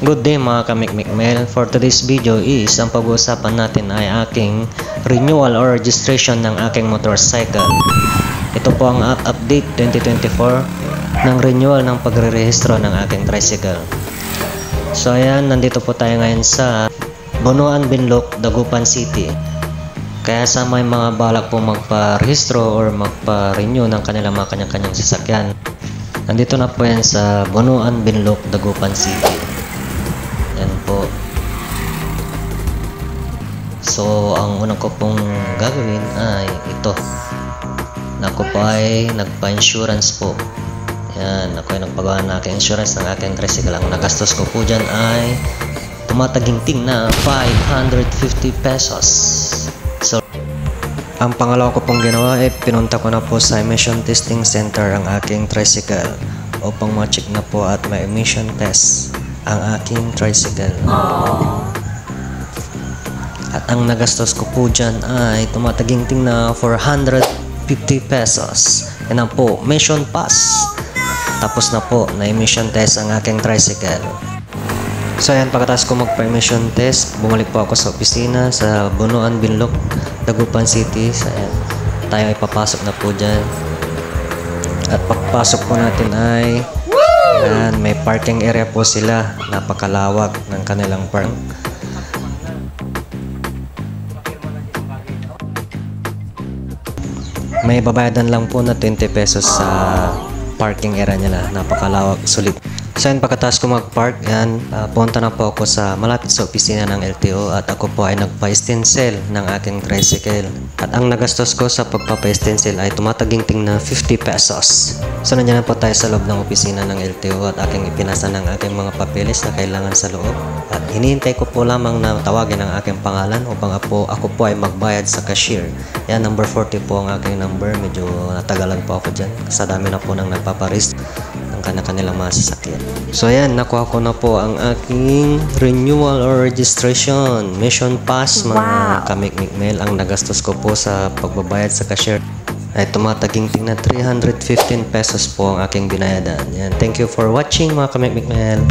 Good day mga kamikmikmel. For today's video is ang pag-uusapan natin ay aking renewal or registration ng aking motorcycle. Ito po ang update 2024 ng renewal ng pagre-rehistro ng aking tricycle. So ayan, nandito po tayo ngayon sa Bunuan, Binloc, Dagupan City. Kaya sa may mga balak po magpa-rehistro or magpa-renew ng kanilang mga kanya-kanyang sasakyan, nandito na po yan sa Bunuan, Binloc, Dagupan City. Yan po. So ang unang ko pong gagawin ay ito. Ako po ay nagpa-insurance po. Yan, ako ay nagpagawa ng aking insurance ng aking tricycle. Ang nagastos ko po dyan ay tumataginting na 550 pesos. So ang pangalawa ko pong ginawa ay pinunta ko na po sa emission testing center ang aking tricycle upang ma-check na po at may emission test ang aking tricycle. At ang nagastos ko po dyan ay tumataginting na 450 pesos. Yan ang po, emission pass. Tapos na po, na emission test ang aking tricycle. So ayan, pagkatapos ko magpa-emission test, bumalik po ako sa opisina sa Bunuan, Binloc, Dagupan City. So ayan, tayo ay papasok na po dyan. At pagpasok po natin ay yan, may parking area po sila. Napakalawak ng kanilang park. May babayadan lang po na 20 pesos sa parking area nila. Napakalawak, sulit. So yan, pagkatapos ko mag-park, yan, punta na po ako sa malapit sa opisina ng LTO at ako po ay nagpa-stencil ng aking tricycle. At ang nagastos ko sa pagpapa-stencil ay tumataginting na 50 pesos. So nandiyan na po tayo sa loob ng opisina ng LTO at aking ipinasa ng aking mga papeles na kailangan sa loob. At hinihintay ko po lamang na tawagin ang aking pangalan upang ako po ay magbayad sa cashier. Yan, number 40 po ang aking number. Medyo natagalan po ako dyan. Sa dami na po nang nagpaparist ng kanilang mga sasakyan. So ayan, nakuha ko na po ang aking renewal or registration mission pass mga kamikmikmel. Ang nagastos ko po sa pagbabayad sa cashier ay tumataginting na 315 pesos po ang aking binayadan. Yan. Thank you for watching mga kamikmikmel.